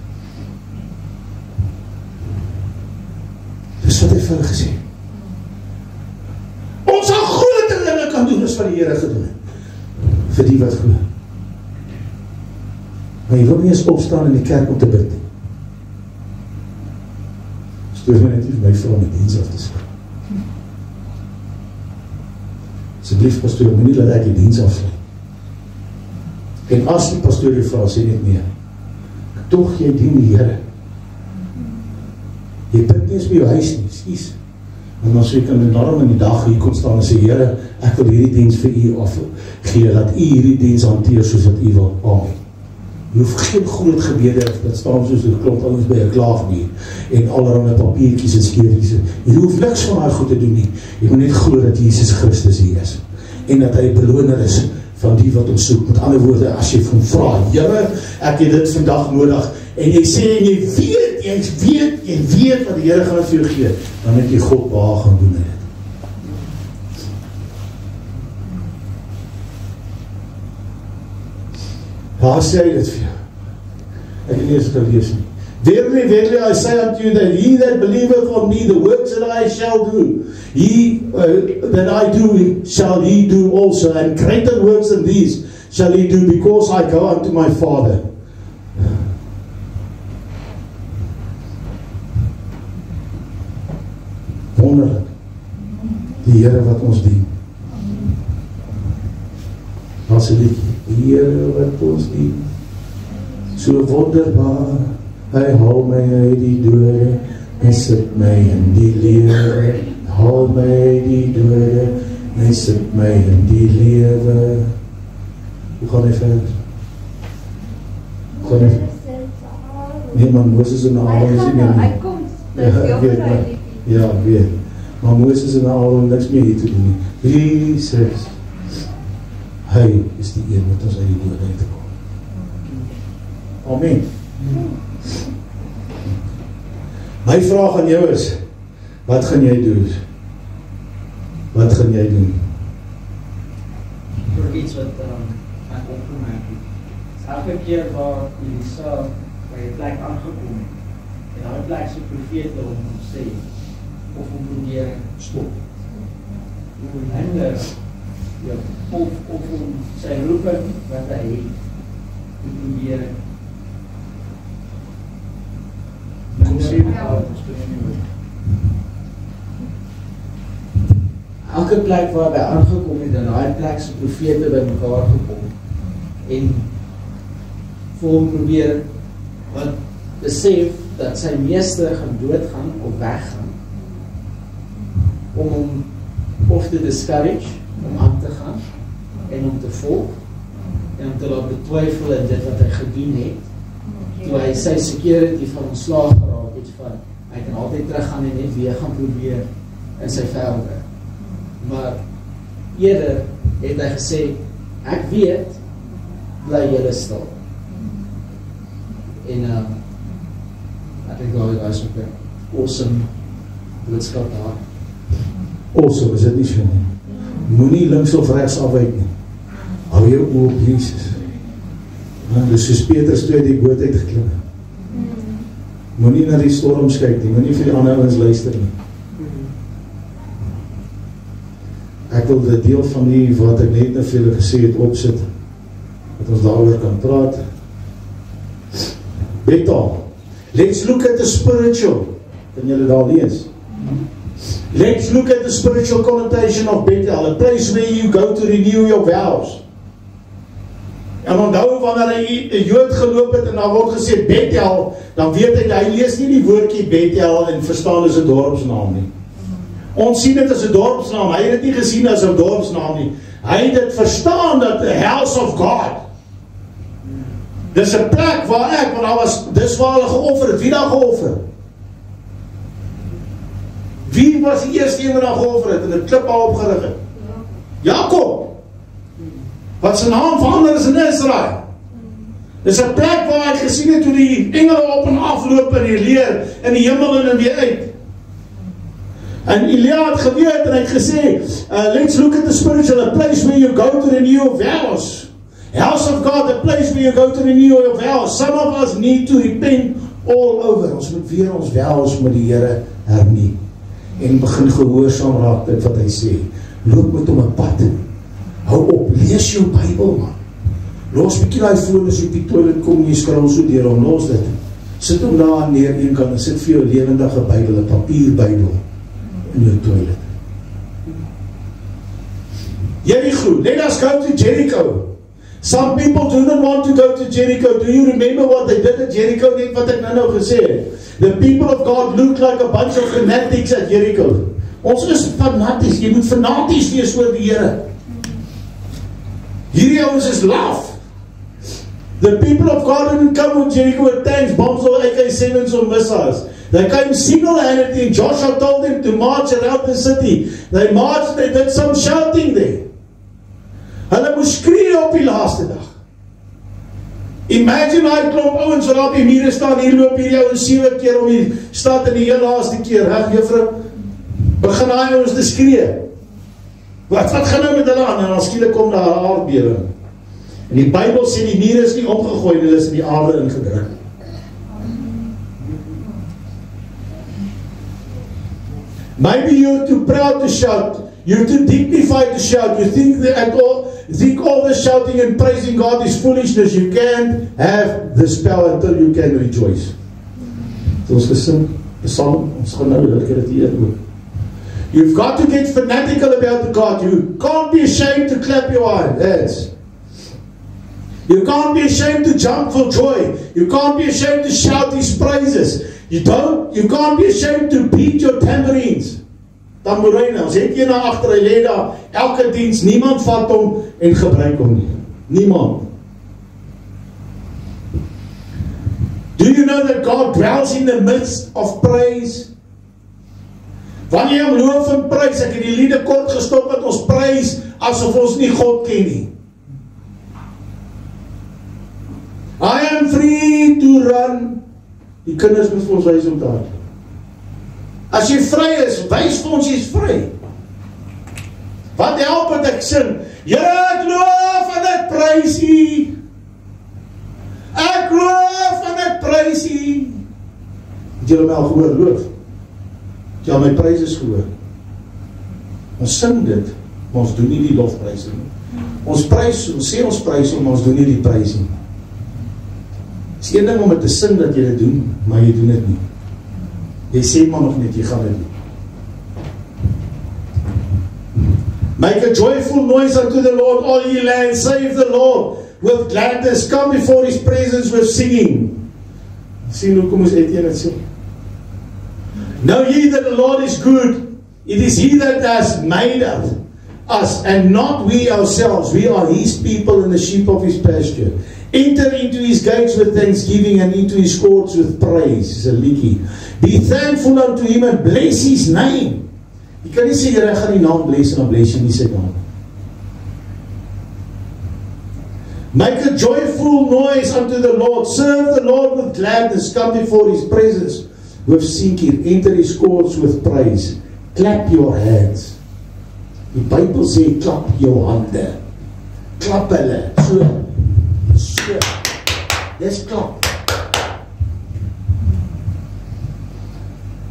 Dis wat hy vir hulle gesê. Ons sal groter dinge kan doen as wat die Here gedoen het. Vir die wat glo. Maar jy wil nie eens opstaan in die kerk om te bid nie. Stoor my net vir my vrou met diens af te sê. Asseblief pastoor, moenie laat ek die diens afsê. En as die pastoor jou vra, sê net nee. Tog jy dien die Here. Jy bid nie eens by jou huis nie, skies. En dan sê ek kan daarom in die dag hier kom staan en sê, Here, ek wil hierdie diens vir u afgee, laat u hierdie diens hanteer soos wat u wil. Amen. Jy hoef geen groot gebede, dat staan soos een klomp ouens by 'n klaagmuur en allerhande papiertjies en skeertjies. Jy hoef niks van daai goed te doen nie. Jy moet net glo dat Jesus Christus hier is en dat hy beloner is van die wat ons soek. Met ander woorde, as jy van vra, Here, ek het dit vandag nodig, en jy sê, en jy weet wat die Here gaan vir jou gee, dan het jy God behaag gaan doen in dit. Waar sê hy dit vir jou? Ek het nie eens gelees nie. Verily, verily, I say unto you that he that believeth on me, the works that I shall do, that I do, shall he do also, and greater works than these shall he do, because I go unto my Father. Wonderlik. Die Here wat ons dien. As 'n liedjie. Die Here wat ons dien, so wonderbaar, hy haal my uit die dode, hy sit my in die lewe, haal my uit die dode, hy sit my in die lewe. Hoe gaan hy verder? Gaan hy? Nee man, Moses en Aaron is nie meer. Hy kom, ja, weet. Maar Moses en Aaron niks meer hier te doen nie. Jesus. Hy is die een wat ons uit die dood uit te kom. Amen. My vraag aan jou is, wat gaan jy doen? Wat gaan jy doen? Voor iets wat ek opgemerk het. Elke keer waar Elisa by 'n plek aangekom het, en daai plek se profete hom sê, of hom probeer stop. Hoe hinder, ja, of om sy roeping wat hy het, te probeer. Kom sê, elke plek waar hy aangekom het, en daai plek se profete by mekaar gekom, en vir hom probeer, wat besef, dat sy meester gaan doodgaan, of weggaan, om hom of te discourage, om aan te gaan, en om te volg, en om te laat betwyfel in dit wat hy gedoen het, toe hy sy security van ontslaag geraak het, van, hy kan altyd teruggaan en net weer gaan probeer, in sy velde. Maar eerder het hy gesê, ek weet, bly julle stil. En ek dink daar is ook 'n awesome boodskap daar. Awesome, is dit nie so nie? Moenie links of regs afwyk nie. Hou jou oë op Jesus. Dus soos Petrus toe uit die boot uitgeklim. Moenie na die storms kyk nie, moenie vir die ander ouens luister nie. Ek wil die deel van die wat ek net nou vir julle gesê het opsit, dat ons daaroor kan praat. Bethel. Let's look at the spiritual. Kan julle daar lees? Let's look at the spiritual connotation of Bethel, a place where you go to renew your vows. En onthou wanneer hy 'n Jood geloop het en daar word gesê Bethel, dan weet hy lees nie die woordjie Bethel en verstaan as 'n dorpsnaam nie. Ons sien dit as 'n dorpsnaam, hy het dit nie gesien as 'n dorpsnaam nie. Hy het dit verstaan dat the house of God. Dis 'n plek waar ek, want dis waar hulle geoffer het. Wie daar geoffer? Wie was die eerste een wat daar geoffer het en 'n klip daar opgerig het? Jakob. Wat sy naam verander is in Israel. Dis 'n plek waar hy gesien het hoe die engele op en afloop in die leer, in die hemel en weer uit. En Elia het geweet en hy het gesê, let's look at the spiritual, a place where you go to renew your vows. House of God, a place where you go to renew your vows. Some of us need to repent all over. Ons moet weer ons vows met die Here hernie. En begin gehoorsaam raak dit wat hy sê. Loop met hom 'n pad. Hou op, lees jou Bybel man. Los bietjie daai foon as jy op die toilet kom en jy skrol so deur hom, los dit. Sit hom daar neer een kant en sit vir jou lewendige Bybel, 'n papierbybel in jou toilet. Jericho, let us go to Jericho. Some people do not want to go to Jericho. Do you remember what they did at Jericho? Net wat ek nou gesê het. The people of God looked like a bunch of fanatics at Jericho. Ons is fanaties, jy moet fanaties wees oor die Here. Hierdie ouens is laf. The people of God didn't come with Jericho with tanks, bombs or AK-7s or missiles. They came single-handedly. Joshua told them to march around the city. They marched, they did some shouting there. Hulle moes skree op die laaste dag. Imagine hy klomp ouens wat op die mure staan, hier loop hierdie ouens 7 keer om die stad in die heel laaste keer, reg juffrou? Begin hy ouens te skree. Wat gaan nou met hulle aan? En dan skielik kom daar 'n aardbewing. En die Bybel sê die mure is nie omgegooi, hulle is in die aarde ingedruk. Maybe you're too proud to shout. You're too dignified to shout. You think all the shouting and praising God is foolishness. You can't have the spell until you can rejoice. So ons gesing, Psalm, ons gaan nou dit hier ook. You've got to get fanatical about God. You can't be ashamed to clap your hands. You can't be ashamed to jump for joy. You can't be ashamed to shout His praises. You can't be ashamed to beat your tambourines. Tambourine, ons het hier na agter, hy lê daar, elke diens, niemand vat hom en gebruik hom nie. Niemand. Do you know that God dwells in the midst of praise? Wanneer jy hom loof en prys, ek het die liede kort gestop wat ons prys, asof ons nie God ken nie. I am free to run. Die kinders moet vir ons wys om te hardloop. As jy vry is, wys vir ons jy is vry. Wat help het ek sing? Here, ek loof en ek prys U. Ek loof en ek prys U. Het julle my al gehoor loof? Het julle my pryses gehoor? Ons sing dit, maar ons doen nie die lofprysing nie. Ons prys, ons sê ons prysing, maar ons doen nie die prysing. Het is een ding om het te sing dat jy dit doen, maar jy doen dit nie. Jy sê maar nog net, jy gaan dit doen. Make a joyful noise unto the Lord, all ye lands, save the Lord with gladness, come before his presence with singing. Sien hoe kom ons Etienne het sê. Know ye that the Lord is good, it is he that has made us, and not we ourselves. We are his people and the sheep of his pasture. Enter into his gates with thanksgiving and into his courts with praise. Is 'n liedjie. Be thankful unto him and bless his name. Jy kan nie sê, Here, ek gaan die naam bless en dan bless jy nie sy naam. Make a joyful noise unto the Lord. Serve the Lord with gladness. Come before his presence with singing. Enter his courts with praise. Clap your hands. Die Bybel sê, klap jou hande. Klap hulle. So. Dis klap.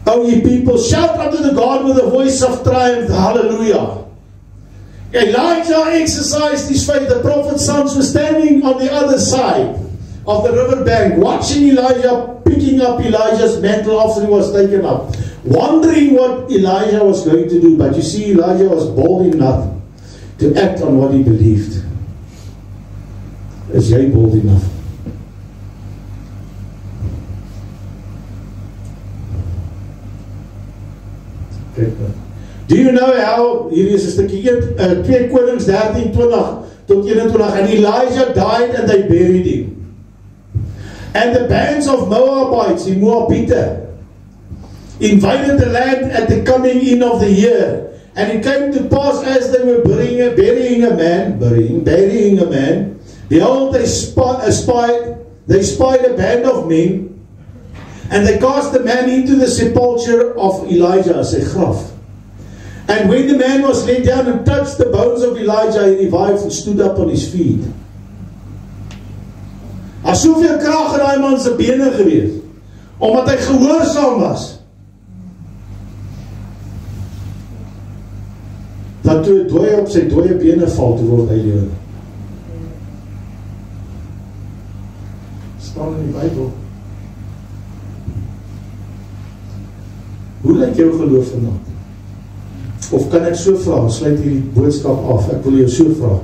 O ye people, shout unto the God with a voice of triumph. Hallelujah. Elijah exercised his faith. The prophet's sons were standing on the other side of the river bank, watching Elijah picking up Elijah's mantle after he was taken up, wondering what Elijah was going to do. But you see, Elijah was bold enough to act on what he believed. Is jy bold enough? Do you know how, hier is 'n stukkie 2 Konings 13:20 tot 21, and Elijah died and they buried him. And the bands of Moabites, the Moabite, invaded the land at the coming in of the year. And it came to pass as they were burying a man, behold, they spied a band of men, and they cast the man into the sepulchre of Elijah, sy graf. And when the man was laid down and touched the bones of Elijah, he revived and stood up on his feet. As soveel krag in daai man se bene gewees, omdat hy gehoorsaam was. Dat toe 'n dooie op sy dooie bene val, toe word hy lewend. Staan in die Bybel. Hoe lyk jou geloof vanaand? Of kan ek so vra, sluit hierdie boodskap af, ek wil jou so vra.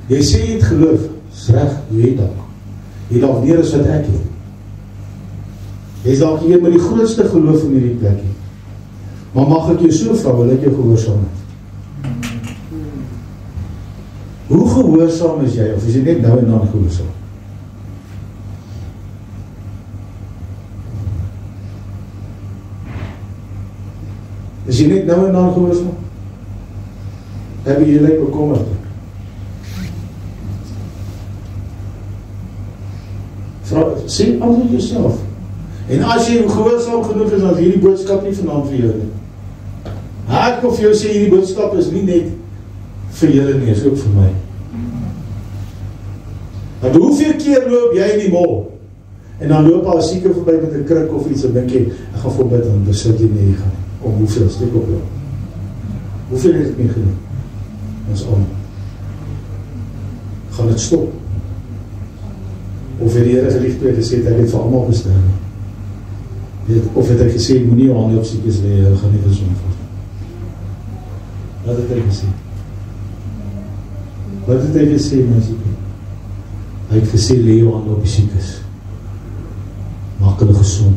Jy sê jy het geloof, is reg, jy het dalk. Jy dalk meer as wat ek het. Jy is dalk hier met die grootste geloof in hierdie plekkie. Maar mag ek jou so vra, wil ek jou gehoorsaamheid? Hoe gehoorsaam is jy, of is jy net nou en dan gehoorsaam? Is jy net nou en dan gehoorsaam? Heb jy lyk bekommerd? Sê antwoord jouself. En as jy gehoorsaam genoeg is, dan is hierdie boodskap nie vanaand vir jou nie. Ek of jou sê, hierdie boodskap is nie net vir julle nie, is ook vir my. Want hoeveel keer loop jy in die mall, en dan loop al sieke voorbij met 'n krik of iets, en dink jy, ek gaan voorbij, dan besit jy nie gaan. Om hoeveel stuk op jou? Hoeveel het ek nie genoeg? Ons allemaal. Gaan het stop? Of het die Here geliefd toe gesê, ek het vir allemaal bestaan? Of het hy gesê, moet nie jou hande op siekes lê, hy gaan nie gezond word? Wat het hy gesê? Wat het hy gesê, mensie? Hy het gesê, lê jou hande op die siekes. Maak hulle gezond.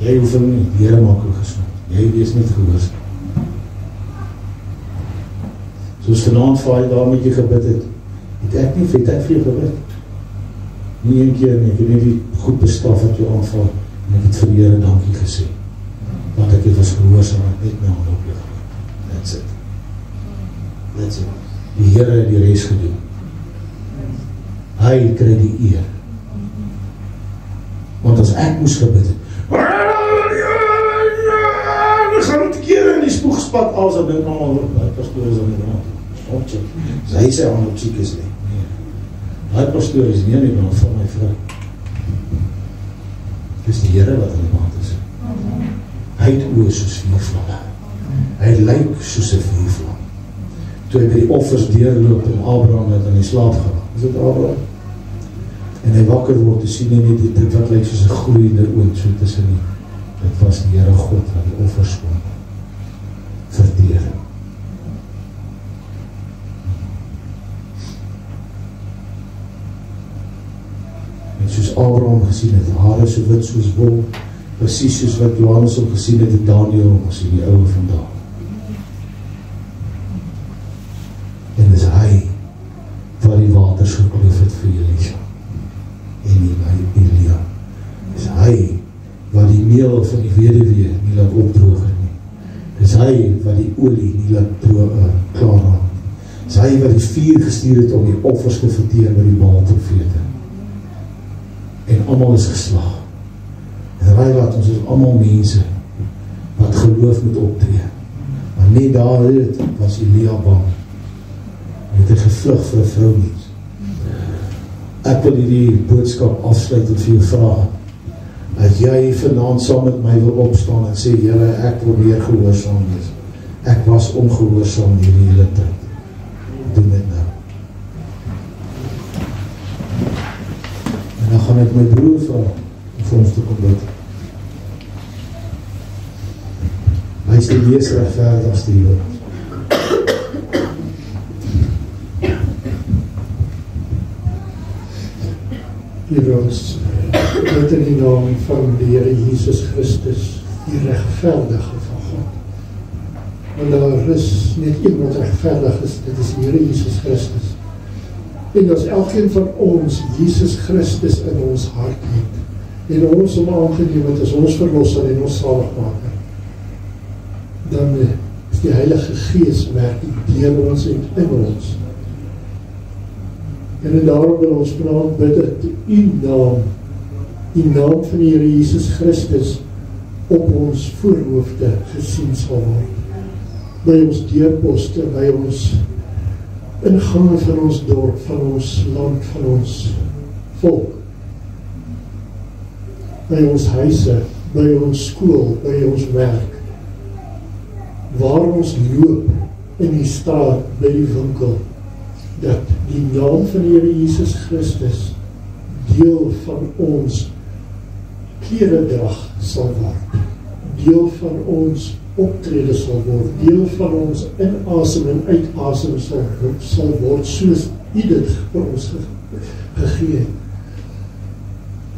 Jy hoef nie, die Here maak hulle gezond. Jy wees net gehoorsaam. Soos vanaand vaai daar met jy gebid het ek nie vir jou gebid. Nie een keer nie, ek het nie die goed bestraf wat jy aanval, en ek het vir die Here dankie gesê. Want ek het was gehoorsaam, ek net my hand op jou gebid. That's it. That's it. Die Here het die res gedoen. Hy kry die eer. Want as ek moes gebid het, gaan het keer in die spoegspat als dat dink allemaal word, die pastoor is aan die brand. Hy sê aan op siekes nie. Die pastoor is nie aan die brand van my vrou. Dis die Here wat aan die brand is. Hy het oor soos vuurvlamme. Hy lyk soos 'n vuurvlam. Toe hy by die offers deurloop en Abraham het in die slaap geraak. Is dit Abraham? En hy wakker word te sien en dit wat lyk soos 'n gloeiende oond so tussen die. Dit was die Here God wat die offers kon verteer. gesien het, hare so wit soos wol, presies soos wat Johannes hom gesien het in Daniel, ons in die ouwe vandag. En dis hy wat die waters gekloof het vir Elisa en nie by Elia. Dis hy wat die meel van die weduwee nie laat opdroog het nie. Dis hy wat die olie nie laat klaar raak. Dis hy wat die vuur gestuur het om die offers te verteer by die Baal-profete. En almal is geslag. En raai wat, ons is almal mense wat geloof moet optree. Maar net daar het was Elia bang. Hy het gevlug vir 'n vrou nie. Ek wil hierdie boodskap afsluit en vir jou vra, as jy vanaand saam met my wil opstaan en sê, Here, ek wil meer gehoorsaam wees. Ek was ongehoorsaam hierdie hele tyd. Doen dit nou. En dan gaan ek my broer vra om vir ons te kom bid. Hy is die mees regverdigste hier. Hier ons, met in die naam van die Here Jesus Christus, die regverdige van God. Want daar is net een wat regverdig is, dit is die Here Jesus Christus. En as elkeen van ons Jesus Christus in ons hart het, en ons om aangeneem het as ons verlosser en ons zaligmaker, dan is die Heilige Gees werk deur ons en in ons. En daarom wil ons vanaand bid dat die naam van die Here Jesus Christus op ons voorhoofde gesien sal word. By ons deurposte, by ons ingange van ons dorp, van ons land, van ons volk. By ons huise, by ons skool, by ons werk. Waar ons loop in die straat, by die winkel, dat die naam van die Here Jesus Christus deel van ons kleredrag sal word, deel van ons optrede sal word, deel van ons inasem en uitasem sal word, soos U dit vir ons gegee het.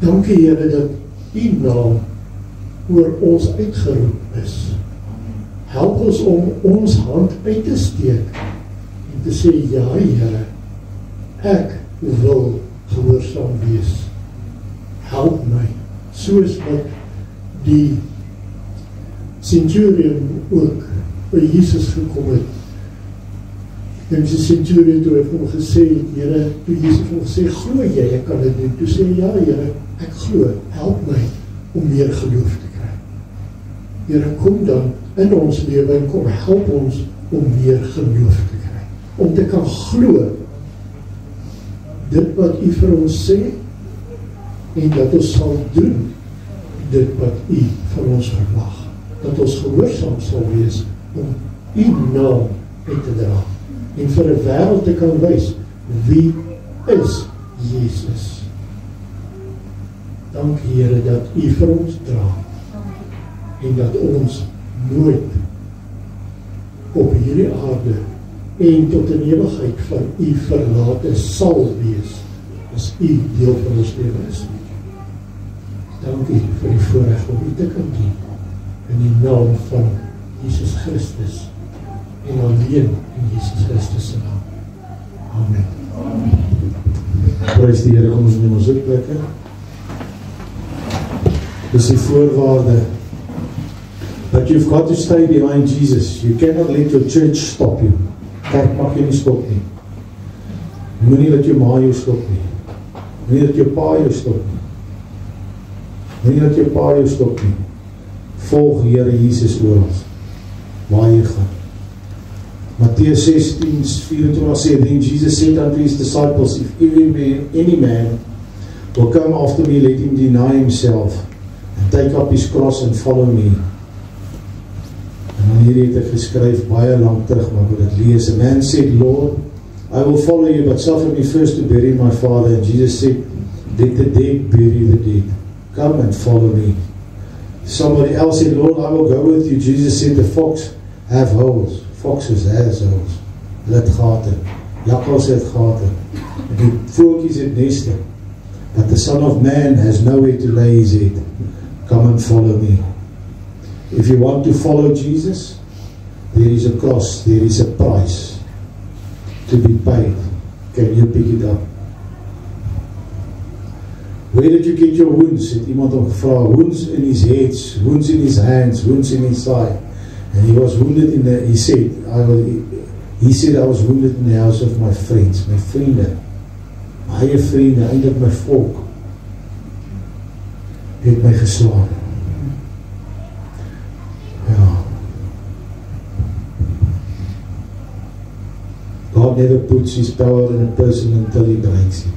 Dankie Here dat U naam oor ons uitgeroep is. Help ons om ons hand uit te steek en te sê, ja Here, ek wil gehoorsaam wees. Help my, soos wat die centurion ook by Jesus gekom het. En die centurion toe het hom gesê, Here, toe Jesus hom gesê, glo jy, ek kan dit doen. Toe sê, ja Here, ek glo, help my om meer geloof te kry. Here, kom dan in ons lewe en kom help ons om meer geloof te kry. Om te kan glo dit wat U vir ons sê en dat ons sal doen dit wat U van ons verwag. Dat ons gehoorsaam sal wees om U naam uit te dra en vir 'n wêreld te kan wys wie is Jesus. Dank Here dat U vir ons dra en dat ons nooit op hierdie aarde en tot in ewigheid van U verlate sal wees as U deel van ons lewe is. Dankie vir die voorreg om U te kan dien in die naam van Jesus Christus en alleen in Jesus Christus se naam. Amen. Prys die Here, kom ons neem ons zitplekke. Dis die voorwaarde that you've got to stay behind Jesus. You cannot let your church stop you. Kerk mag jy nie stop nie. Moenie dat jou ma jou stop nie. Moenie dat jou pa jou stop nie. Moenie dat jou pa jou stop nie. Volg Here Jesus oral waar jy gaan. Mattheus 16:24 sê, then Jesus said unto his disciples, if any man will come after me, let him deny himself and take up his cross and follow me. En dan hier het ek geskryf baie lang terug, maar ek wil dit lees. A man said, Lord, I will follow you, but suffer me first to bury my father. And Jesus said, let the dead bury the dead. Come and follow me. Somebody else said, Lord, I will go with you. Jesus said, the fox have holes. Foxes has holes. Hulle het gate. Jakkals het gate. En die voeltjies het neste. But the Son of Man has nowhere to lay his head. Come and follow me. If you want to follow Jesus, there is a cross, there is a price to be paid. Can you pick it up? Where did you get your wounds? Het iemand hom gevra, wounds in his head, wounds in his hands, wounds in his side. And he was wounded in the, he said I was wounded in the house of my friends, my vriende, my eie vriende, eintlik my volk, het my geslaan. Ja. God never puts his power in a person until he breaks him.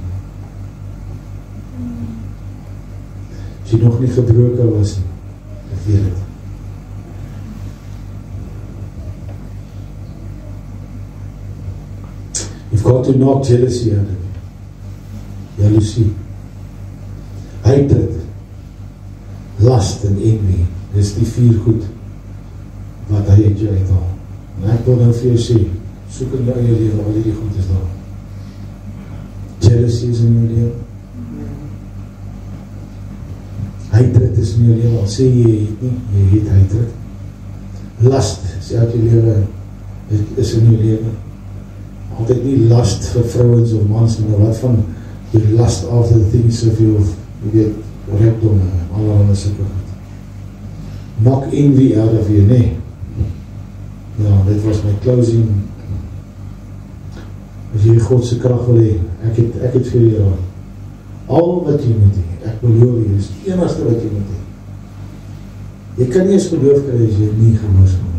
As jy nog nie gebroken was nie, ek weet het. You've got to knock jealousy out of you. Jaloesie, hatred, lust en envy, dis die 4 goed wat hy het jou uithaal. En ek wil nou vir jou sê, soek in jou eie lewe, al die goed is daar. Jealousy is in jou lewe. Hatred is in jou lewe, al sê jy het nie, jy het hatred. Lust is uit jou lewe, is in jou lewe. Altyd nie lust vir vrouens of mans, maar wat van die lust after the things of you, jy weet, rekdom, allerhande sulke goed. Knock envy out of you, nee. Ja, dit was my closing. As jy Godse krag wil hê, ek het vir jy raad. Al wat jy moet hê, ek beloof jy, is die enigste wat jy moet hê. Jy kan nie eens geloof kry as jy nie gehoorsaam